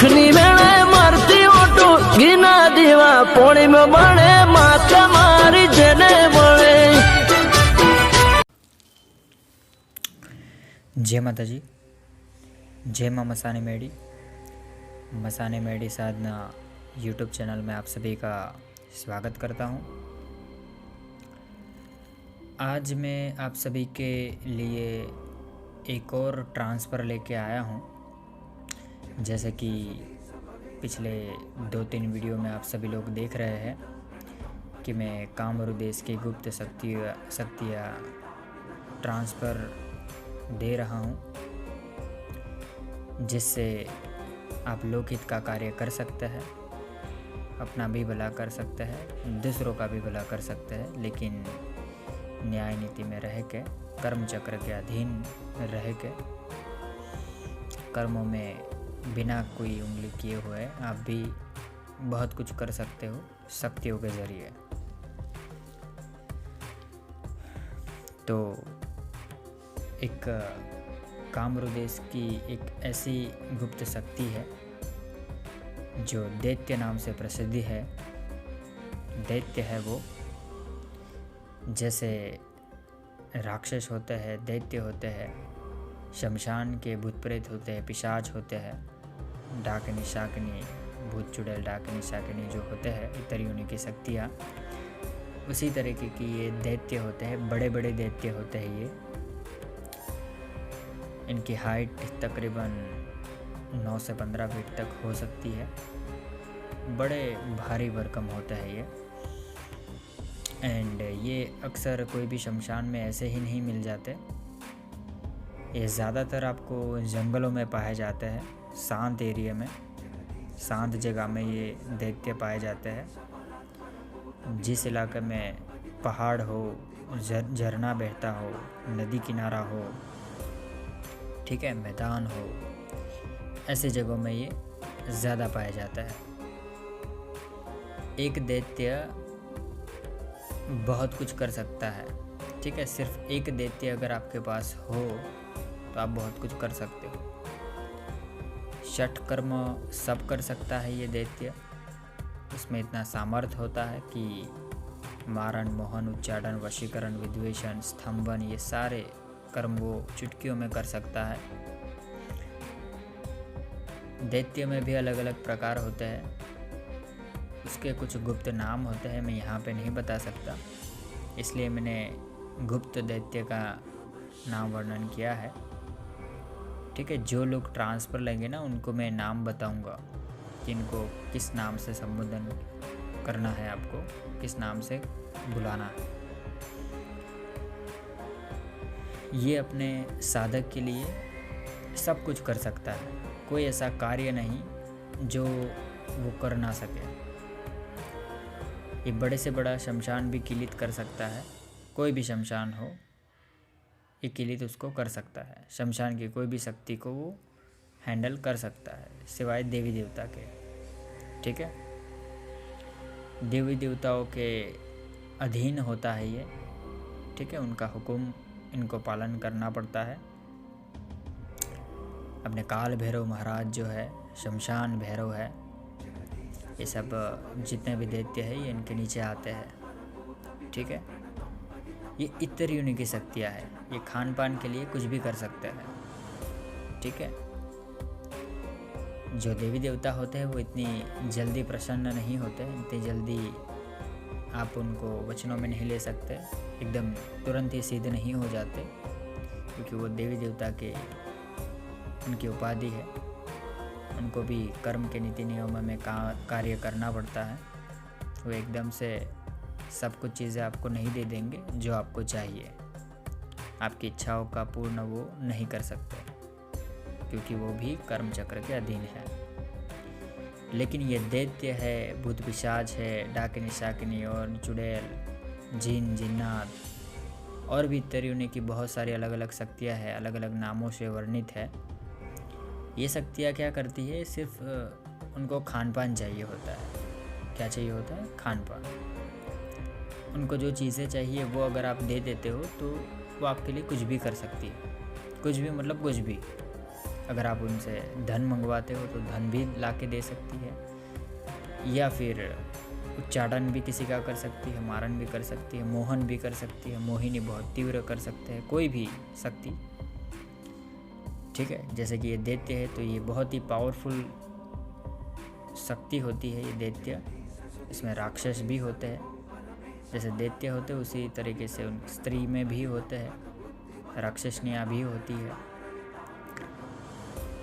सुखनी वेले मारती ओटो गिना दीवा पोणी में बने माथे मारी जने बने। जय माता जी, जय माँ मसाने मेडी साधना यूट्यूब चैनल में आप सभी का स्वागत करता हूँ। आज मैं आप सभी के लिए एक और ट्रांसफ़र लेके आया हूँ। जैसे कि पिछले 2-3 वीडियो में आप सभी लोग देख रहे हैं कि मैं कामरू देश की गुप्त शक्तियाँ ट्रांसफ़र दे रहा हूँ, जिससे आप लोकहित का कार्य कर सकते हैं, अपना भी भला कर सकते हैं, दूसरों का भी भला कर सकते हैं, लेकिन न्याय नीति में रह के, कर्म चक्र के अधीन रह के, कर्मों में बिना कोई उंगली किए हुए आप भी बहुत कुछ कर सकते हो शक्तियों के ज़रिए। तो एक कामरू देश की एक ऐसी गुप्त शक्ति है जो दैत्य नाम से प्रसिद्धि है। दैत्य है वो, जैसे राक्षस होते हैं, दैत्य होते हैं, शमशान के भूत प्रेत होते हैं, पिशाच होते हैं, डाकनी शाकनी, भूत चुड़ैल डाकनी शाकनी जो होते हैं, इतर योनि की शक्तियाँ, उसी तरीके की ये दैत्य होते हैं। बड़े बड़े दैत्य होते हैं ये। इनकी हाइट तकरीबन 9 से 15 फीट तक हो सकती है। बड़े भारी भरकम होता है ये। एंड ये अक्सर कोई भी शमशान में ऐसे ही नहीं मिल जाते। ये ज़्यादातर आपको जंगलों में पाए जाते हैं, शांत एरिया में, शांत जगह में ये दैत्य पाए जाते हैं। जिस इलाके में पहाड़ हो, झरना बहता हो, नदी किनारा हो, ठीक है, मैदान हो, ऐसे जगहों में ये ज़्यादा पाया जाता है। एक दैत्य बहुत कुछ कर सकता है, ठीक है। सिर्फ एक दैत्य अगर आपके पास हो तो आप बहुत कुछ कर सकते हो। षट कर्म सब कर सकता है ये दैत्य। उसमें इतना सामर्थ्य होता है कि मारण, मोहन, उच्चाटन, वशीकरण, विद्वेषण, स्तंभन, ये सारे कर्म वो चुटकियों में कर सकता है। दैत्य में भी अलग अलग प्रकार होते हैं, उसके कुछ गुप्त नाम होते हैं, मैं यहाँ पे नहीं बता सकता, इसलिए मैंने गुप्त दैत्य का नाम वर्णन किया है, ठीक है। जो लोग ट्रांसफ़र लेंगे ना, उनको मैं नाम बताऊंगा कि इनको किस नाम से संबोधन करना है, आपको किस नाम से बुलाना है। ये अपने साधक के लिए सब कुछ कर सकता है। कोई ऐसा कार्य नहीं जो वो कर ना सके। ये बड़े से बड़ा शमशान भी किलित कर सकता है। कोई भी शमशान हो, ये किलित उसको कर सकता है। शमशान की कोई भी शक्ति को वो हैंडल कर सकता है, सिवाय देवी देवता के, ठीक है। देवी देवताओं के अधीन होता है ये, ठीक है। उनका हुक्म इनको पालन करना पड़ता है। अपने काल भैरव महाराज जो है, शमशान भैरव है, ये सब जितने भी दैत्य है ये इनके नीचे आते हैं, ठीक है। ये इतर योनि की शक्तियाँ है। ये खान पान के लिए कुछ भी कर सकते हैं, ठीक है। जो देवी देवता होते हैं वो इतनी जल्दी प्रसन्न नहीं होते, इतनी जल्दी आप उनको वचनों में नहीं ले सकते, एकदम तुरंत ही सिद्ध नहीं हो जाते, क्योंकि वो देवी देवता के उनकी उपाधि है। उनको भी कर्म के नीति नियमों में कार्य करना पड़ता है। वो एकदम से सब कुछ चीज़ें आपको नहीं दे देंगे जो आपको चाहिए। आपकी इच्छाओं का पूर्ण वो नहीं कर सकते, क्योंकि वो भी कर्म चक्र के अधीन है। लेकिन ये दैत्य है, भूत पिशाच है, डाकिनी शाकिनी और चुड़ैल, जिन जिन्नात और भी इतर योनि की बहुत सारी अलग अलग शक्तियाँ हैं, अलग अलग नामों से वर्णित है। ये शक्तियाँ क्या करती है, सिर्फ उनको खान पान चाहिए होता है। क्या चाहिए होता है? खान पान। उनको जो चीज़ें चाहिए वो अगर आप दे देते हो तो वो आपके लिए कुछ भी कर सकती है। कुछ भी मतलब कुछ भी। अगर आप उनसे धन मंगवाते हो तो धन भी ला के दे सकती है, या फिर उच्चाटन भी किसी का कर सकती है, मारण भी कर सकती है, मोहन भी कर सकती है, मोहिनी बहुत तीव्र कर सकते हैं, कोई भी शक्ति। ठीक है, जैसे कि ये दैत्य है तो ये बहुत ही पावरफुल शक्ति होती है ये दैत्य। इसमें राक्षस भी होते हैं, जैसे दैत्य होते हैं उसी तरीके से उन स्त्री में भी होते हैं, राक्षसनियाँ भी होती है।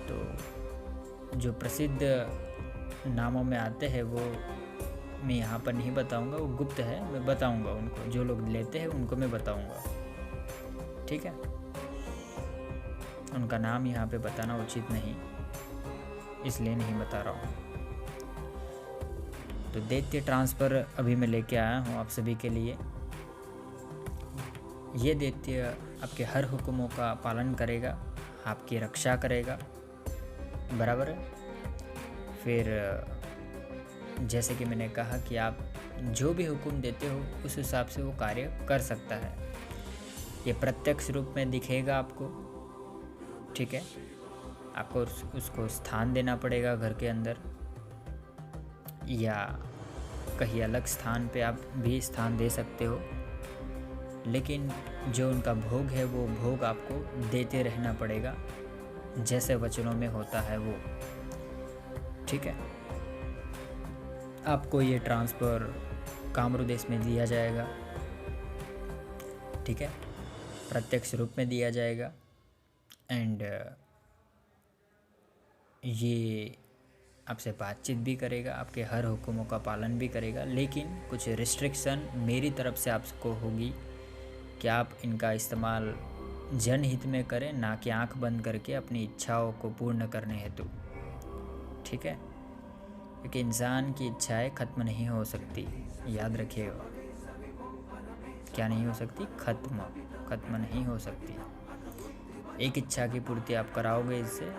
तो जो प्रसिद्ध नामों में आते हैं वो मैं यहाँ पर नहीं बताऊँगा, वो गुप्त है, मैं बताऊँगा उनको, जो लोग लेते हैं उनको मैं बताऊँगा। ठीक है, उनका नाम यहाँ पे बताना उचित नहीं, इसलिए नहीं बता रहा हूँ। तो दैत्य ट्रांसफ़र अभी मैं लेके आया हूँ आप सभी के लिए। ये दैत्य आपके हर हुक्मों का पालन करेगा, आपकी रक्षा करेगा, बराबर है। फिर जैसे कि मैंने कहा कि आप जो भी हुक्म देते हो उस हिसाब से वो कार्य कर सकता है। ये प्रत्यक्ष रूप में दिखेगा आपको, ठीक है। आपको उसको स्थान देना पड़ेगा घर के अंदर, या कहीं अलग स्थान पे आप भी स्थान दे सकते हो, लेकिन जो उनका भोग है वो भोग आपको देते रहना पड़ेगा, जैसे वचनों में होता है वो, ठीक है। आपको ये ट्रांसफ़र कामरू देश में दिया जाएगा, ठीक है, प्रत्यक्ष रूप में दिया जाएगा। एंड ये आपसे बातचीत भी करेगा, आपके हर हुक्मों का पालन भी करेगा, लेकिन कुछ रिस्ट्रिक्शन मेरी तरफ से आपको होगी कि आप इनका इस्तेमाल जनहित में करें, ना कि आंख बंद करके अपनी इच्छाओं को पूर्ण करने हेतु, ठीक है। क्योंकि इंसान की इच्छाएं ख़त्म नहीं हो सकती, याद रखिएगा। क्या नहीं हो सकती? ख़त्म नहीं हो सकती। एक इच्छा की पूर्ति आप कराओगे इससे,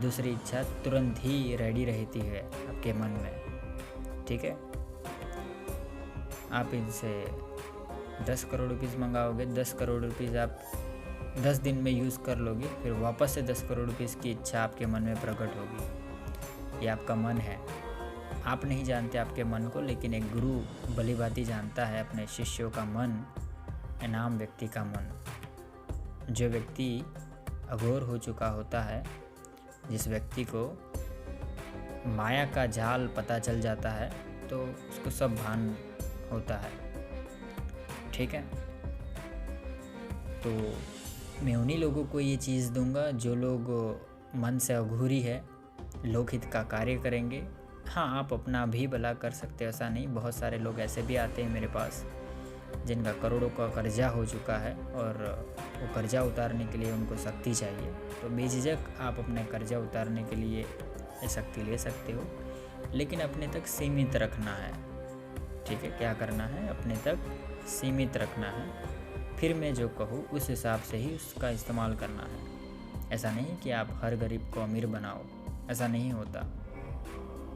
दूसरी इच्छा तुरंत ही रेडी रहती है आपके मन में, ठीक है। आप इनसे 10 करोड़ रुपीज़ मंगाओगे, 10 करोड़ रुपीज़ आप 10 दिन में यूज़ कर लोगे, फिर वापस से 10 करोड़ रुपीज़ की इच्छा आपके मन में प्रकट होगी। ये आपका मन है, आप नहीं जानते आपके मन को, लेकिन एक गुरु भलीभांति जानता है अपने शिष्यों का मन, इनाम व्यक्ति का मन। जो व्यक्ति अघोर हो चुका होता है, जिस व्यक्ति को माया का जाल पता चल जाता है, तो उसको सब भान होता है, ठीक है। तो मैं उन्हीं लोगों को ये चीज़ दूंगा जो लोग मन से अघोरी है, लोकहित का कार्य करेंगे। हाँ, आप अपना भी भला कर सकते हो, ऐसा नहीं। बहुत सारे लोग ऐसे भी आते हैं मेरे पास जिनका करोड़ों का कर्जा हो चुका है और वो कर्जा उतारने के लिए उनको शक्ति चाहिए। तो बेझिझक आप अपने कर्जा उतारने के लिए ये शक्ति ले सकते हो, लेकिन अपने तक सीमित रखना है, ठीक है। क्या करना है? अपने तक सीमित रखना है। फिर मैं जो कहूँ उस हिसाब से ही उसका इस्तेमाल करना है। ऐसा नहीं कि आप हर गरीब को अमीर बनाओ, ऐसा नहीं होता,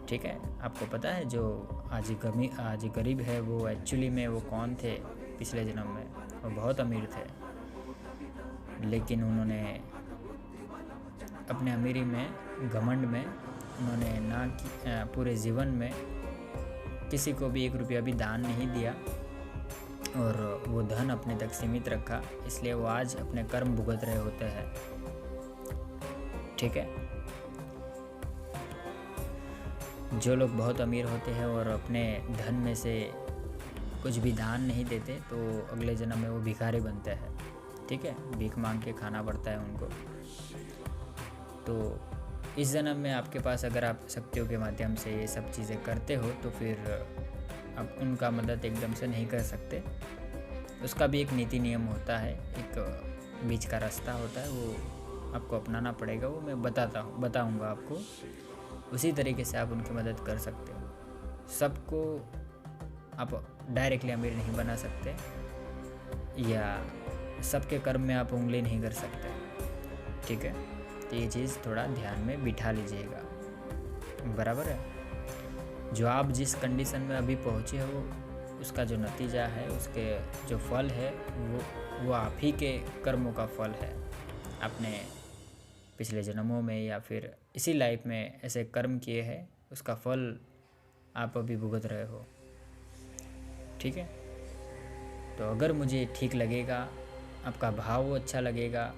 ठीक है। आपको पता है जो आज गरीब है वो एक्चुअली में वो कौन थे? पिछले जन्म में वो बहुत अमीर थे, लेकिन उन्होंने अपने अमीरी में, घमंड में, उन्होंने ना पूरे जीवन में किसी को भी 1 रुपया भी दान नहीं दिया और वो धन अपने तक सीमित रखा, इसलिए वो आज अपने कर्म भुगत रहे होते हैं, ठीक है। जो लोग बहुत अमीर होते हैं और अपने धन में से कुछ भी दान नहीं देते, तो अगले जन्म में वो भिखारी बनते हैं, ठीक है। भीख मांग के खाना पड़ता है उनको। तो इस जन्म में आपके पास अगर आप शक्तियों के माध्यम से ये सब चीज़ें करते हो, तो फिर आप उनका मदद एकदम से नहीं कर सकते। उसका भी एक नीति नियम होता है, एक बीच का रास्ता होता है, वो आपको अपनाना पड़ेगा। वो मैं बताऊँगा आपको। उसी तरीके से आप उनकी मदद कर सकते हो। सबको आप डायरेक्टली अमीर नहीं बना सकते, या सबके कर्म में आप उंगली नहीं कर सकते, ठीक है। तो ये चीज़ थोड़ा ध्यान में बिठा लीजिएगा, बराबर है। जो आप जिस कंडीशन में अभी पहुँचे हो, उसका जो नतीजा है, उसके जो फल है, वो आप ही के कर्मों का फल है। आपने पिछले जन्मों में या फिर इसी लाइफ में ऐसे कर्म किए हैं, उसका फल आप अभी भुगत रहे हो। ठीक है, तो अगर मुझे ठीक लगेगा, आपका भाव अच्छा लगेगा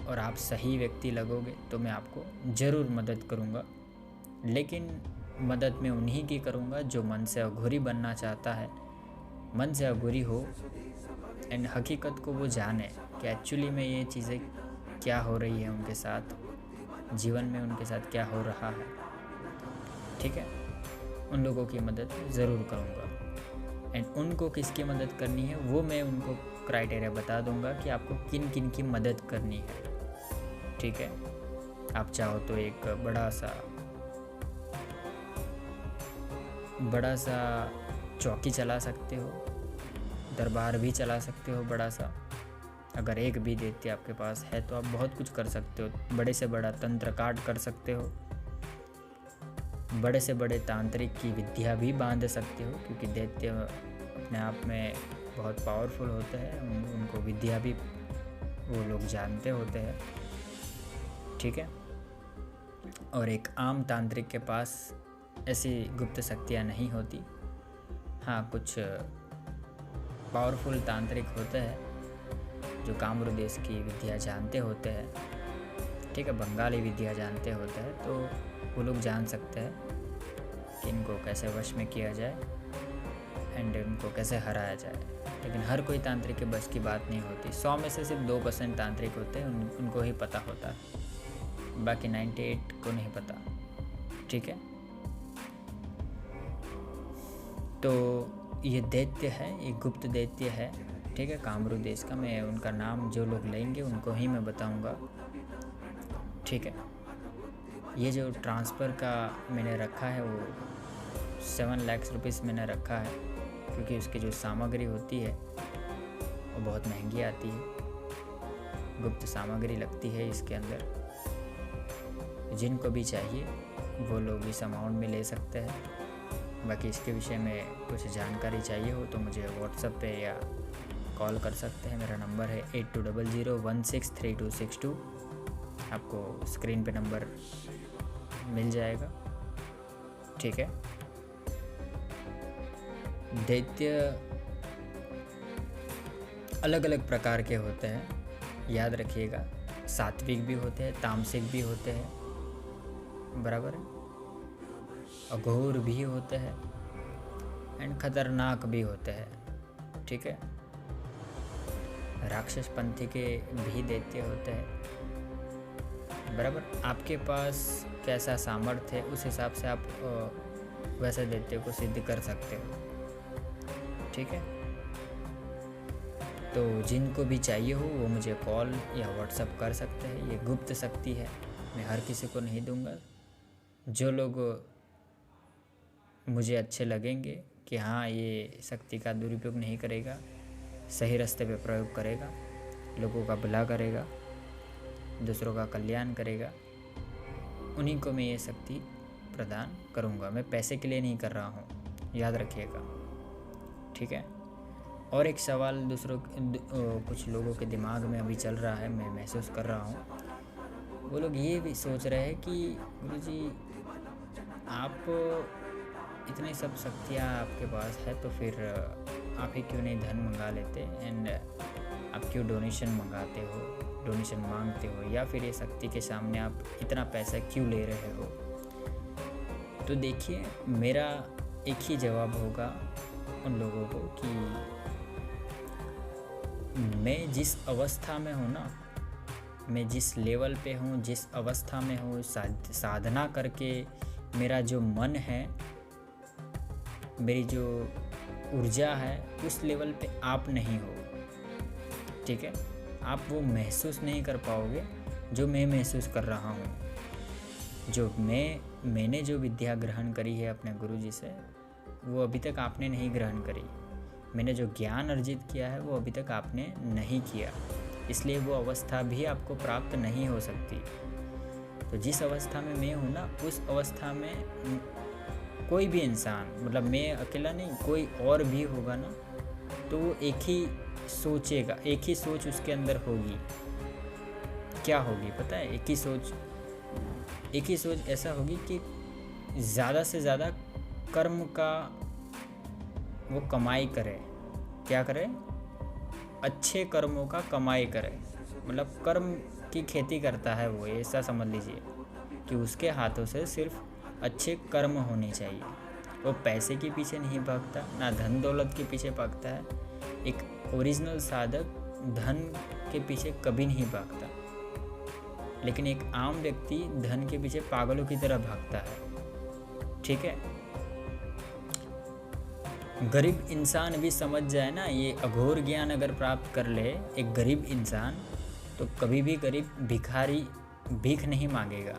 और आप सही व्यक्ति लगोगे तो मैं आपको ज़रूर मदद करूँगा। लेकिन मदद मैं उन्हीं की करूँगा जो मन से अघोरी बनना चाहता है, मन से अघोरी हो एंड हकीकत को वो जाने कि एक्चुअली में ये चीज़ें क्या हो रही है उनके साथ, जीवन में उनके साथ क्या हो रहा है। ठीक है, उन लोगों की मदद ज़रूर करूँगा एंड उनको किसकी मदद करनी है वो मैं उनको क्राइटेरिया बता दूंगा कि आपको किन किन की मदद करनी है। ठीक है, आप चाहो तो एक बड़ा सा चौकी चला सकते हो, दरबार भी चला सकते हो बड़ा सा। अगर एक भी दैत्य आपके पास है तो आप बहुत कुछ कर सकते हो। बड़े से बड़ा तंत्र काट कर सकते हो, बड़े से बड़े तांत्रिक की विद्या भी बांध सकते हो, क्योंकि दैत्य अपने आप में बहुत पावरफुल होते हैं, उनको विद्या भी वो लोग जानते होते हैं। ठीक है, और एक आम तांत्रिक के पास ऐसी गुप्त शक्तियाँ नहीं होती। हाँ, कुछ पावरफुल तांत्रिक होते हैं जो कामरू देश की विद्या जानते होते हैं। ठीक है, बंगाली विद्या जानते होते हैं, तो वो लोग जान सकते हैं कि इनको कैसे वश में किया जाए एंड इनको कैसे हराया जाए। लेकिन हर कोई तांत्रिक के बस की बात नहीं होती। 100 में से सिर्फ 2% तांत्रिक होते हैं, उनको ही पता होता है, बाकी 98 को नहीं पता। ठीक है, तो ये दैत्य है, ये गुप्त दैत्य है। ठीक है, कामरू देश का। मैं उनका नाम जो लोग लेंगे उनको ही मैं बताऊंगा। ठीक है, ये जो ट्रांसफ़र का मैंने रखा है वो 7 लाख रुपीस मैंने रखा है, क्योंकि उसकी जो सामग्री होती है वो बहुत महंगी आती है, गुप्त सामग्री लगती है इसके अंदर। जिनको भी चाहिए वो लोग इस अमाउंट में ले सकते हैं। बाकी इसके विषय में कुछ जानकारी चाहिए हो तो मुझे व्हाट्सएप पे या कॉल कर सकते हैं। मेरा नंबर है 8200163262। आपको स्क्रीन पे नंबर मिल जाएगा। ठीक है, दैत्य अलग अलग प्रकार के होते हैं, याद रखिएगा। सात्विक भी होते हैं, तामसिक भी होते हैं, बराबर है, अघोर भी होते हैं एंड खतरनाक भी होते हैं। ठीक है, राक्षस पंथी के भी दैत्य होते हैं, बराबर। आपके पास कैसा सामर्थ्य है उस हिसाब से आप वैसे दैत्य को सिद्ध कर सकते हो। ठीक है, तो जिनको भी चाहिए हो वो मुझे कॉल या व्हाट्सएप कर सकते हैं। ये गुप्त शक्ति है, मैं हर किसी को नहीं दूंगा। जो लोग मुझे अच्छे लगेंगे कि हाँ ये शक्ति का दुरुपयोग नहीं करेगा, सही रास्ते पे प्रयोग करेगा, लोगों का भला करेगा, दूसरों का कल्याण करेगा, उन्हीं को मैं ये शक्ति प्रदान करूँगा। मैं पैसे के लिए नहीं कर रहा हूँ, याद रखिएगा। ठीक है, और एक सवाल कुछ लोगों के दिमाग में अभी चल रहा है, मैं महसूस कर रहा हूँ। वो लोग ये भी सोच रहे हैं कि गुरुजी आप इतनी सब शक्तियाँ आपके पास है तो फिर आप ही क्यों नहीं धन मंगा लेते एंड आप क्यों डोनेशन मंगाते हो, डोनेशन मांगते हो, या फिर ये शक्ति के सामने आप इतना पैसा क्यों ले रहे हो। तो देखिए, मेरा एक ही जवाब होगा उन लोगों को कि मैं जिस अवस्था में हूँ ना, मैं जिस लेवल पे हूँ, जिस अवस्था में हूँ, साधना करके मेरा जो मन है, मेरी जो ऊर्जा है, उस लेवल पे आप नहीं हो। ठीक है, आप वो महसूस नहीं कर पाओगे जो मैं महसूस कर रहा हूँ। जो मैंने जो विद्या ग्रहण करी है अपने गुरुजी से, वो अभी तक आपने नहीं ग्रहण करी। मैंने जो ज्ञान अर्जित किया है वो अभी तक आपने नहीं किया, इसलिए वो अवस्था भी आपको प्राप्त नहीं हो सकती। तो जिस अवस्था में मैं हूँ ना, उस अवस्था में कोई भी इंसान, मतलब मैं अकेला नहीं, कोई और भी होगा ना, तो वो एक ही सोचेगा, एक ही सोच उसके अंदर होगी क्या होगी पता है? एक ही सोच ऐसा होगी कि ज़्यादा से ज़्यादा कर्म का वो कमाई करे। क्या करे? अच्छे कर्मों का कमाई करे। मतलब कर्म की खेती करता है वो, ऐसा समझ लीजिए कि उसके हाथों से सिर्फ अच्छे कर्म होने चाहिए। वो पैसे के पीछे नहीं भागता, ना धन दौलत के पीछे भागता है। एक ओरिजिनल साधक धन के पीछे कभी नहीं भागता, लेकिन एक आम व्यक्ति धन के पीछे पागलों की तरह भागता है। ठीक है? गरीब इंसान भी समझ जाए ना, ये अघोर ज्ञान अगर प्राप्त कर ले एक गरीब इंसान, तो कभी भी गरीब भिखारी भीख नहीं मांगेगा।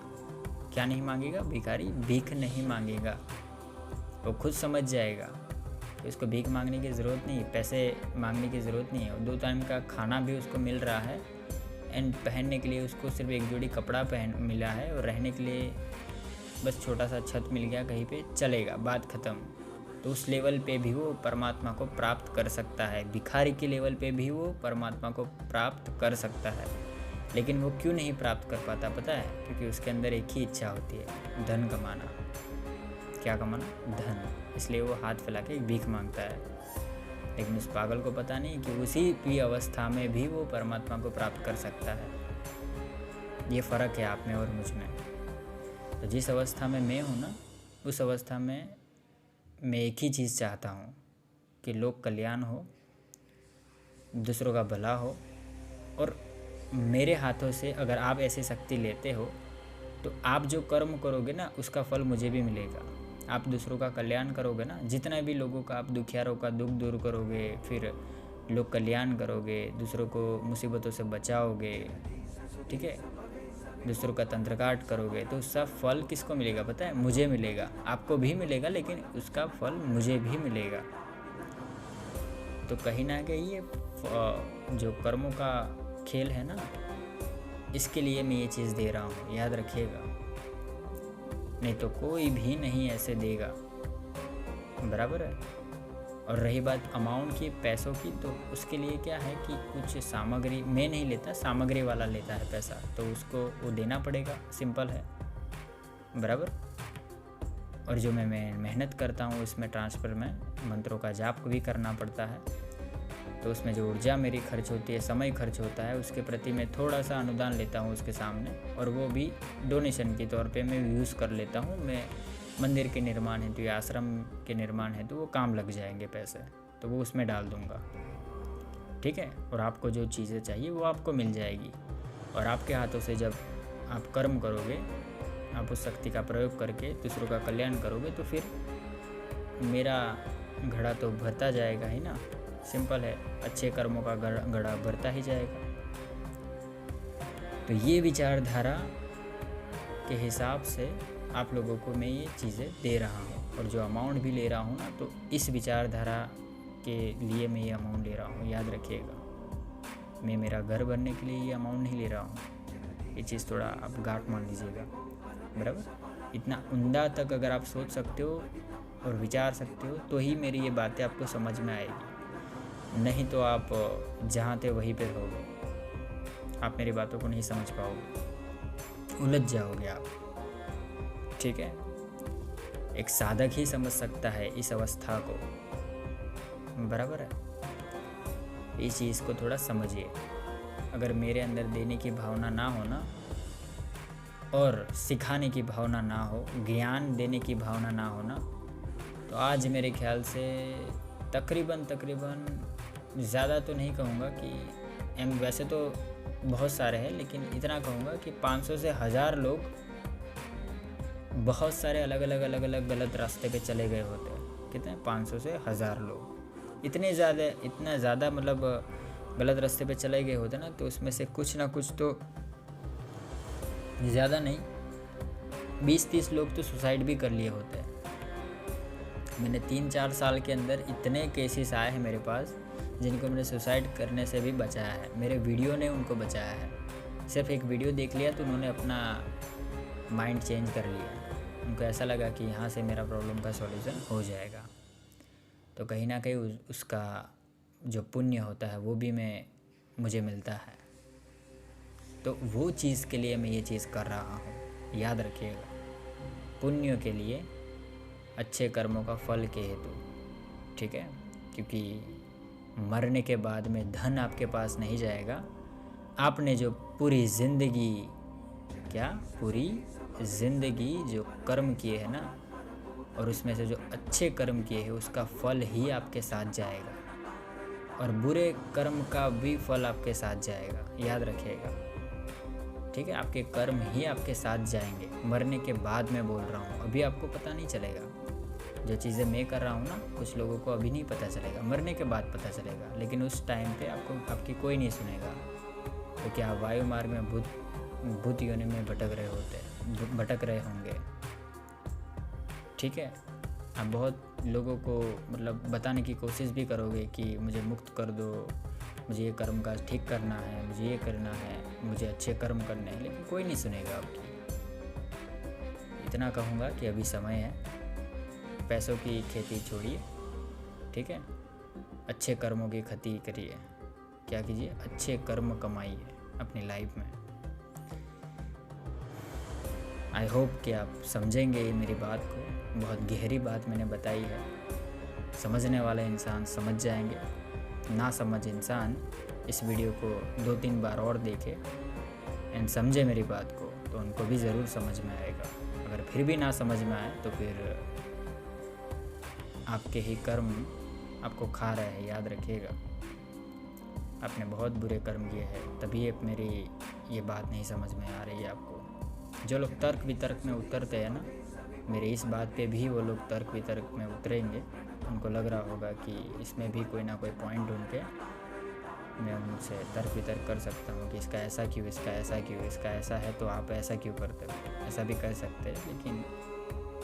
क्या नहीं मांगेगा? भिखारी भीख नहीं मांगेगा। वो खुद समझ जाएगा कि उसको भीख मांगने की ज़रूरत नहीं, पैसे मांगने की ज़रूरत नहीं है। और 2 टाइम का खाना भी उसको मिल रहा है, एंड पहनने के लिए उसको सिर्फ एक जोड़ी कपड़ा मिला है, और रहने के लिए बस छोटा सा छत मिल गया कहीं पे, चलेगा, बात ख़त्म। तो उस लेवल पे भी वो परमात्मा को प्राप्त कर सकता है। भिखारी के लेवल पे भी वो परमात्मा को प्राप्त कर सकता है। लेकिन वो क्यों नहीं प्राप्त कर पाता पता है? क्योंकि उसके अंदर एक ही इच्छा होती है, धन कमाना। क्या कमाना? धन। इसलिए वो हाथ फैला के भीख मांगता है। लेकिन उस पागल को पता नहीं कि उसी भी अवस्था में भी वो परमात्मा को प्राप्त कर सकता है। ये फ़र्क है आप में और मुझ में। तो जिस अवस्था में मैं हूँ ना, उस अवस्था में मैं एक ही चीज़ चाहता हूँ कि लोक कल्याण हो, दूसरों का भला हो। और मेरे हाथों से अगर आप ऐसी शक्ति लेते हो, तो आप जो कर्म करोगे ना, उसका फल मुझे भी मिलेगा। आप दूसरों का कल्याण करोगे ना, जितना भी लोगों का, आप दुखियारों का दुख दूर करोगे, फिर लोक कल्याण करोगे, दूसरों को मुसीबतों से बचाओगे, ठीक है, दूसरों का तंत्रकाट करोगे, तो उसका फल किसको मिलेगा पता है? मुझे मिलेगा। आपको भी मिलेगा, लेकिन उसका फल मुझे भी मिलेगा। तो कहीं ना कहीं ये जो कर्मों का खेल है ना, इसके लिए मैं ये चीज़ दे रहा हूँ, याद रखिएगा। नहीं तो कोई भी नहीं ऐसे देगा, बराबर है। और रही बात अमाउंट की, पैसों की, तो उसके लिए क्या है कि कुछ सामग्री मैं नहीं लेता, सामग्री वाला लेता है पैसा, तो उसको वो देना पड़ेगा, सिंपल है, बराबर। और जो मैं मेहनत करता हूँ उसमें ट्रांसफ़र में मंत्रों का जाप भी करना पड़ता है, तो उसमें जो ऊर्जा मेरी खर्च होती है, समय खर्च होता है, उसके प्रति मैं थोड़ा सा अनुदान लेता हूँ उसके सामने, और वो भी डोनेशन के तौर पे मैं यूज़ कर लेता हूँ। मैं मंदिर के निर्माण हेतु या आश्रम के निर्माण हेतु वो काम लग जाएंगे पैसे, तो वो उसमें डाल दूँगा, ठीक है। और आपको जो चीज़ें चाहिए वो आपको मिल जाएगी। और आपके हाथों से जब आप कर्म करोगे, आप उस शक्ति का प्रयोग करके दूसरों का कल्याण करोगे, तो फिर मेरा घड़ा तो भरता जाएगा ही ना, सिंपल है। अच्छे कर्मों का घड़ा भरता ही जाएगा। तो ये विचारधारा के हिसाब से आप लोगों को मैं ये चीज़ें दे रहा हूँ, और जो अमाउंट भी ले रहा हूँ ना, तो इस विचारधारा के लिए मैं ये अमाउंट ले रहा हूँ, याद रखिएगा। मैं मेरा घर बनने के लिए ये अमाउंट नहीं ले रहा हूँ, ये चीज़ थोड़ा आप गांठ मान लीजिएगा, बराबर। इतना उम्दा तक अगर आप सोच सकते हो और विचार सकते हो, तो ही मेरी ये बातें आपको समझ में आएगी। नहीं तो आप जहाँ थे वहीं पे रहोगे, आप मेरी बातों को नहीं समझ पाओगे, उलझ जाओगे आप, ठीक है। एक साधक ही समझ सकता है इस अवस्था को, बराबर है। इस चीज़ को थोड़ा समझिए। अगर मेरे अंदर देने की भावना ना हो ना, और सिखाने की भावना ना हो, ज्ञान देने की भावना ना हो ना, तो आज मेरे ख्याल से तकरीबन ज़्यादा तो नहीं कहूँगा कि वैसे तो बहुत सारे हैं, लेकिन इतना कहूँगा कि 500 से 1000 लोग बहुत सारे अलग अलग गलत रास्ते पे चले गए होते हैं। कितने? 500 से 1000 लोग, इतना ज़्यादा मतलब गलत रास्ते पे चले गए होते ना, तो उसमें से कुछ ना कुछ तो, ज़्यादा नहीं, 20-30 लोग तो सुसाइड भी कर लिए होते हैं। मैंने 3-4 साल के अंदर इतने केसेस आए हैं मेरे पास, जिनको मैंने सुसाइड करने से भी बचाया है। मेरे वीडियो ने उनको बचाया है। सिर्फ एक वीडियो देख लिया तो उन्होंने अपना माइंड चेंज कर लिया, उनको ऐसा लगा कि यहाँ से मेरा प्रॉब्लम का सॉल्यूशन हो जाएगा। तो कहीं ना कहीं उसका जो पुण्य होता है वो भी मुझे मिलता है। तो वो चीज़ के लिए मैं ये चीज़ कर रहा हूँ, याद रखिएगा। पुण्य के लिए, अच्छे कर्मों का फल के हेतु, ठीक है। क्योंकि मरने के बाद में धन आपके पास नहीं जाएगा। आपने जो पूरी ज़िंदगी जो कर्म किए हैं ना, और उसमें से जो अच्छे कर्म किए हैं उसका फल ही आपके साथ जाएगा, और बुरे कर्म का भी फल आपके साथ जाएगा, याद रखिएगा, ठीक है। आपके कर्म ही आपके साथ जाएंगे। मरने के बाद मैं बोल रहा हूँ, अभी आपको पता नहीं चलेगा। जो चीज़ें मैं कर रहा हूँ ना, कुछ लोगों को अभी नहीं पता चलेगा, मरने के बाद पता चलेगा। लेकिन उस टाइम पे आपकी कोई नहीं सुनेगा, क्योंकि आप वायु मार्ग में भूत योनि में भटक रहे होंगे, ठीक है। आप बहुत लोगों को मतलब बताने की कोशिश भी करोगे कि मुझे मुक्त कर दो, मुझे ये कर्म का ठीक करना है, मुझे ये करना है, मुझे अच्छे कर्म करने हैं, लेकिन कोई नहीं सुनेगा आपकी। इतना कहूँगा कि अभी समय है, पैसों की खेती छोड़िए, ठीक है। अच्छे कर्मों की खेती करिए। क्या कीजिए? अच्छे कर्म कमाइए अपनी लाइफ में। आई होप कि आप समझेंगे ये मेरी बात को। बहुत गहरी बात मैंने बताई है, समझने वाले इंसान समझ जाएंगे, ना समझ इंसान इस वीडियो को 2-3 बार और देखे एंड समझे मेरी बात को, तो उनको भी ज़रूर समझ में आएगा। अगर फिर भी ना समझ में आए तो फिर आपके ही कर्म आपको खा रहे हैं, याद रखिएगा। आपने बहुत बुरे कर्म किए हैं, तभी अब मेरी ये बात नहीं समझ में आ रही है आपको। जो लोग तर्क वितर्क में उतरते हैं ना, मेरे इस बात पे भी वो लोग तर्क वितर्क में उतरेंगे। उनको लग रहा होगा कि इसमें भी कोई ना कोई पॉइंट ढूंढ के मैं उनसे तर्क वितर्क कर सकता हूँ कि इसका ऐसा क्यों, इसका ऐसा क्यों, इसका ऐसा है तो आप ऐसा क्यों करते हो, ऐसा भी कर सकते हैं। लेकिन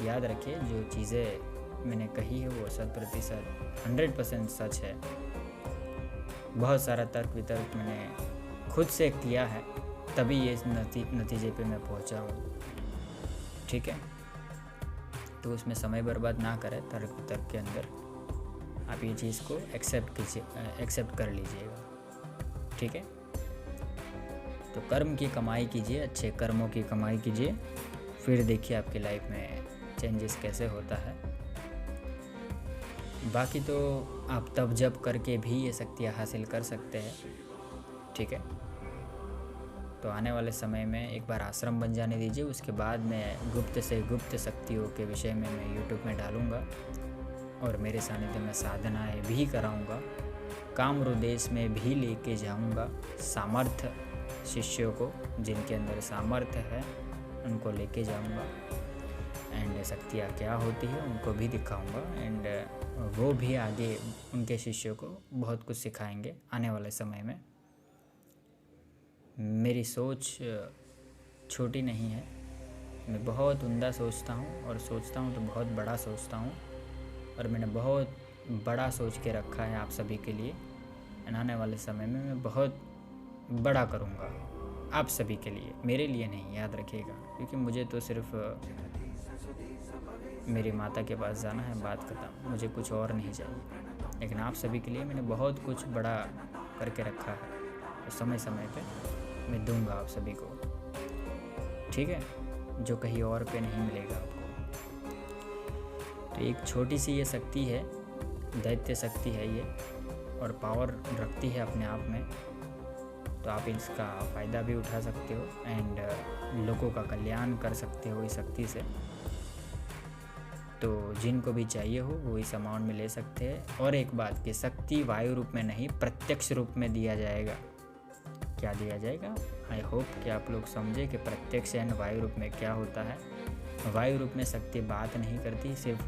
याद रखिए, जो चीज़ें मैंने कही है वो 100% सच है। बहुत सारा तर्क वितर्क मैंने खुद से किया है, तभी ये नतीजे पे मैं पहुंचा हूँ, ठीक है। तो उसमें समय बर्बाद ना करें तर्क वितर्क के अंदर। आप ये चीज़ को एक्सेप्ट कर लीजिएगा, ठीक है। तो कर्म की कमाई कीजिए, अच्छे कर्मों की कमाई कीजिए, फिर देखिए आपकी लाइफ में चेंजेस कैसे होता है। बाकी तो आप तब जब करके भी ये शक्तियाँ हासिल कर सकते हैं, ठीक है। तो आने वाले समय में एक बार आश्रम बन जाने दीजिए, उसके बाद मैं गुप्त से गुप्त शक्तियों के विषय में मैं यूट्यूब में डालूँगा और मेरे सानिध्य में साधनाएं भी कराऊँगा। कामरूप देश में भी लेके जाऊँगा सामर्थ्य शिष्यों को, जिनके अंदर सामर्थ्य है उनको लेके जाऊँगा एंड शक्तियाँ क्या होती है उनको भी दिखाऊँगा एंड वो भी आगे उनके शिष्यों को बहुत कुछ सिखाएंगे आने वाले समय में। मेरी सोच छोटी नहीं है, मैं बहुत उम्दा सोचता हूँ और सोचता हूँ तो बहुत बड़ा सोचता हूँ, और मैंने बहुत बड़ा सोच के रखा है आप सभी के लिए। आने वाले समय में मैं बहुत बड़ा करूँगा आप सभी के लिए, मेरे लिए नहीं, याद रखिएगा। क्योंकि मुझे तो सिर्फ मेरी माता के पास जाना है, बात खत्म, मुझे कुछ और नहीं चाहिए। लेकिन आप सभी के लिए मैंने बहुत कुछ बड़ा करके रखा है, और समय समय पे मैं दूंगा आप सभी को, ठीक है, जो कहीं और पे नहीं मिलेगा आपको। तो एक छोटी सी ये शक्ति है, दैत्य शक्ति है ये, और पावर रखती है अपने आप में। तो आप इसका फ़ायदा भी उठा सकते हो एंड लोगों का कल्याण कर सकते हो इस शक्ति से। तो जिनको भी चाहिए हो वो इस अमाउंट में ले सकते हैं। और एक बात कि शक्ति वायु रूप में नहीं, प्रत्यक्ष रूप में दिया जाएगा। क्या दिया जाएगा? आई होप कि आप लोग समझे कि प्रत्यक्ष एंड वायु रूप में क्या होता है। वायु रूप में शक्ति बात नहीं करती, सिर्फ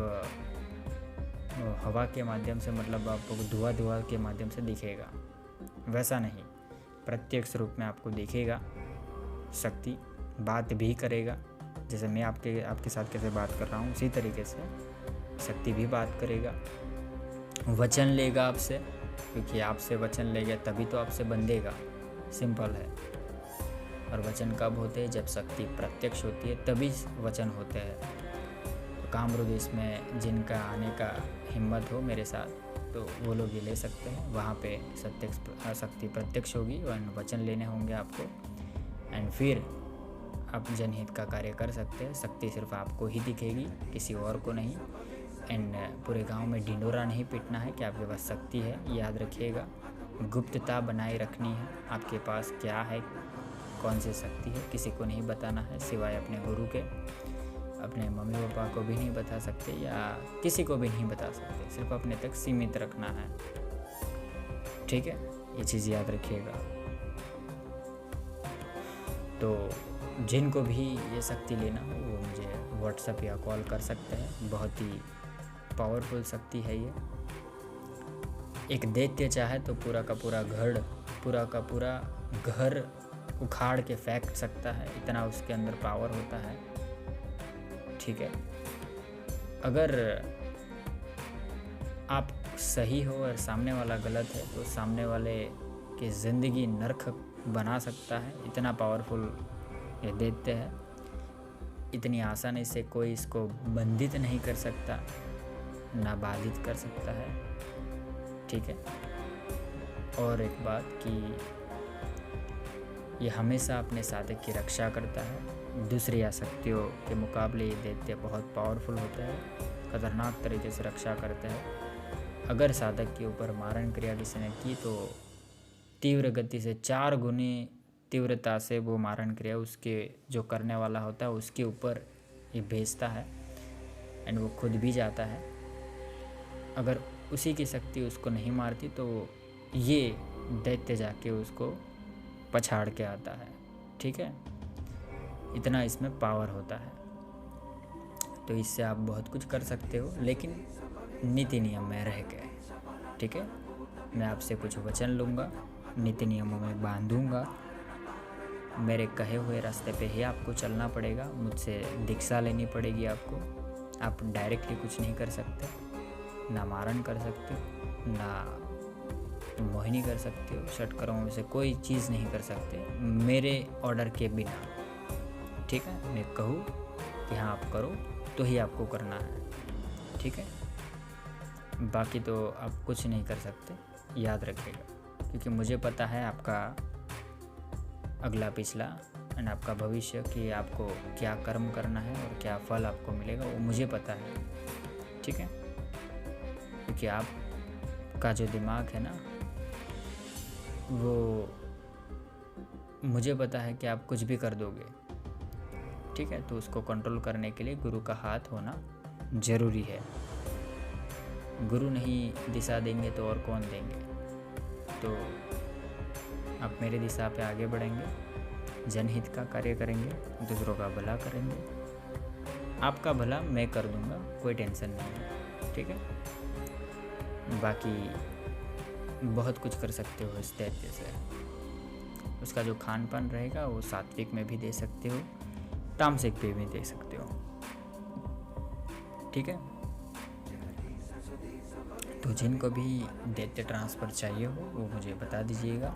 हवा के माध्यम से, मतलब आपको धुआं के माध्यम से दिखेगा, वैसा नहीं। प्रत्यक्ष रूप में आपको दिखेगा, शक्ति बात भी करेगा। जैसे मैं आपके साथ कैसे बात कर रहा हूँ, उसी तरीके से शक्ति भी बात करेगा, वचन लेगा आपसे, क्योंकि आपसे वचन लेगा तभी तो आपसे बंधेगा, सिंपल है। और वचन कब होते हैं? जब शक्ति प्रत्यक्ष होती है तभी वचन होते हैं। तो कामरूप देश में जिनका आने का हिम्मत हो मेरे साथ, तो वो लोग ये ले सकते हैं। वहाँ पे शक्ति प्रत्यक्ष होगी और वचन लेने होंगे आपको एंड फिर आप जनहित का कार्य कर सकते हैं। शक्ति सिर्फ आपको ही दिखेगी, किसी और को नहीं। एंड पूरे गांव में ढिंडोरा नहीं पीटना है कि आपके पास शक्ति है। याद रखिएगा, गुप्तता बनाए रखनी है। आपके पास क्या है, कौन सी शक्ति है, किसी को नहीं बताना है सिवाय अपने गुरु के। अपने मम्मी पापा को भी नहीं बता सकते या किसी को भी नहीं बता सकते, सिर्फ अपने तक सीमित रखना है। ठीक है, ये चीज़ याद रखिएगा। तो जिनको भी ये शक्ति लेना हो वो मुझे व्हाट्सएप या कॉल कर सकते हैं। बहुत ही पावरफुल शक्ति है ये। एक दैत्य चाहे तो पूरा का पूरा घर उखाड़ के फेंक सकता है, इतना उसके अंदर पावर होता है। ठीक है, अगर आप सही हो और सामने वाला गलत है तो सामने वाले की ज़िंदगी नरक बना सकता है। इतना पावरफुल ये दैत्य है। इतनी आसानी से कोई इसको बंधित नहीं कर सकता, ना बाधित कर सकता है। ठीक है, और एक बात कि ये हमेशा अपने साधक की रक्षा करता है। दूसरी आसक्तियों के मुकाबले ये दैत्य बहुत पावरफुल होता है, खतरनाक तरीके से रक्षा करता है। अगर साधक के ऊपर मारण क्रिया किसी ने की तो तीव्र गति से 4 गुनी तीव्रता से वो मारण क्रिया उसके जो करने वाला होता है उसके ऊपर ये भेजता है। एंड वो खुद भी जाता है। अगर उसी की शक्ति उसको नहीं मारती तो ये दैत्य जाके उसको पछाड़ के आता है। ठीक है, इतना इसमें पावर होता है। तो इससे आप बहुत कुछ कर सकते हो, लेकिन नीति नियम में रह के। ठीक है, मैं आपसे कुछ वचन लूँगा, नीति नियमों में बांधूँगा। मेरे कहे हुए रास्ते पे ही आपको चलना पड़ेगा, मुझसे दीक्षा लेनी पड़ेगी आपको। आप डायरेक्टली कुछ नहीं कर सकते, ना मारण कर सकते हो, ना मोहिनी कर सकते हो, षटकर्मों में से कोई चीज़ नहीं कर सकते मेरे ऑर्डर के बिना। ठीक है, मैं कहूँ कि हाँ आप करो तो ही आपको करना है। ठीक है, बाकी तो आप कुछ नहीं कर सकते, याद रखिएगा। क्योंकि मुझे पता है आपका अगला पिछला एंड आपका भविष्य, कि आपको क्या कर्म करना है और क्या फल आपको मिलेगा, वो मुझे पता है। ठीक है, क्योंकि आपका जो दिमाग है ना, वो मुझे पता है कि आप कुछ भी कर दोगे। ठीक है, तो उसको कंट्रोल करने के लिए गुरु का हाथ होना ज़रूरी है। गुरु नहीं दिशा देंगे तो और कौन देंगे। तो आप मेरी दिशा पे आगे बढ़ेंगे, जनहित का कार्य करेंगे, दूसरों का भला करेंगे। आपका भला मैं कर दूंगा, कोई टेंशन नहीं है। ठीक है, बाकी बहुत कुछ कर सकते हो इस दैत्य से। उसका जो खान पान रहेगा वो सात्विक में भी दे सकते हो, तामसिक पे भी दे सकते हो। ठीक है, तो जिनको भी दैत्य ट्रांसफ़र चाहिए हो वो मुझे बता दीजिएगा।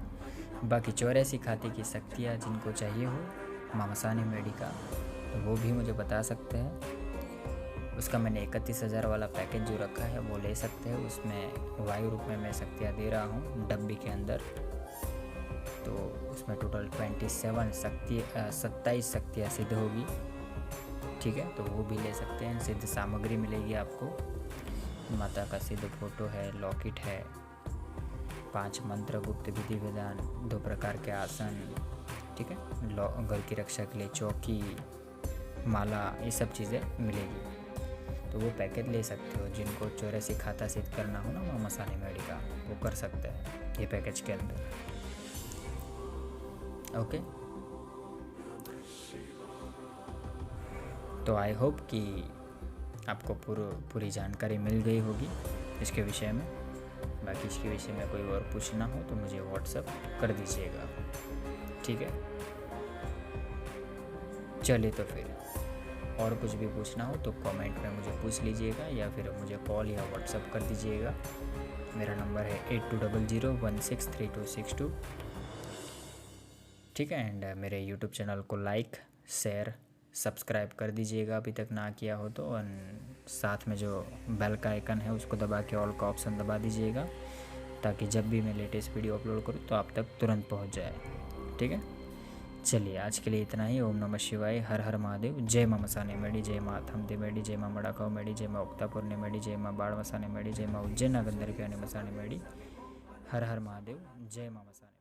बाकी 84 खाते की शक्तियाँ जिनको चाहिए हो मामसानी मेडिका, तो वो भी मुझे बता सकते हैं। उसका मैंने 31,000 वाला पैकेज जो रखा है वो ले सकते हैं। उसमें वायु रूप में मैं शक्तियाँ दे रहा हूँ डब्बी के अंदर। तो उसमें टोटल 27 शक्तियाँ सिद्ध होगी। ठीक है, तो वो भी ले सकते हैं। सिद्ध सामग्री मिलेगी आपको, माता का सिद्ध फोटो है, लॉकेट है, 5 मंत्र, गुप्त विधि विधान, 2 प्रकार के आसन। ठीक है, घर की रक्षा के लिए चौकी, माला, ये सब चीज़ें मिलेगी। तो वो पैकेज ले सकते हो। जिनको 84 खाता सिद्ध करना हो ना मामसानी मेडिका, वो कर सकते हैं ये पैकेज के अंदर। ओके, तो आई होप कि आपको पूरी जानकारी मिल गई होगी इसके विषय में। बाकी इसके विषय में कोई और पूछना हो तो मुझे व्हाट्सएप कर दीजिएगा। ठीक है, चलिए तो फिर और कुछ भी पूछना हो तो कमेंट में मुझे पूछ लीजिएगा या फिर मुझे कॉल या व्हाट्सएप कर दीजिएगा। मेरा नंबर है 8200163262। ठीक है, एंड मेरे यूट्यूब चैनल को लाइक, शेयर, सब्सक्राइब कर दीजिएगा अभी तक ना किया हो तो। और साथ में जो बेल का आइकन है उसको दबा के ऑल का ऑप्शन दबा दीजिएगा, ताकि जब भी मैं लेटेस्ट वीडियो अपलोड करूँ तो आप तक तुरंत पहुँच जाए। ठीक है, चलिए आज के लिए इतना ही। ओम नमः शिवाय, हर हर महादेव, जय माँ मसाने मेडी, जय माँ थमते मेडी, जय माँ मड़ाकाव मेडी, जय माँ उक्तापुर ने मेडी, जय माँ बाड़ मसाने मेडी, जय माँ उज्जैन गंदर प्याने मसाने मेडी, हर हर महादेव, जय माँ मसाने।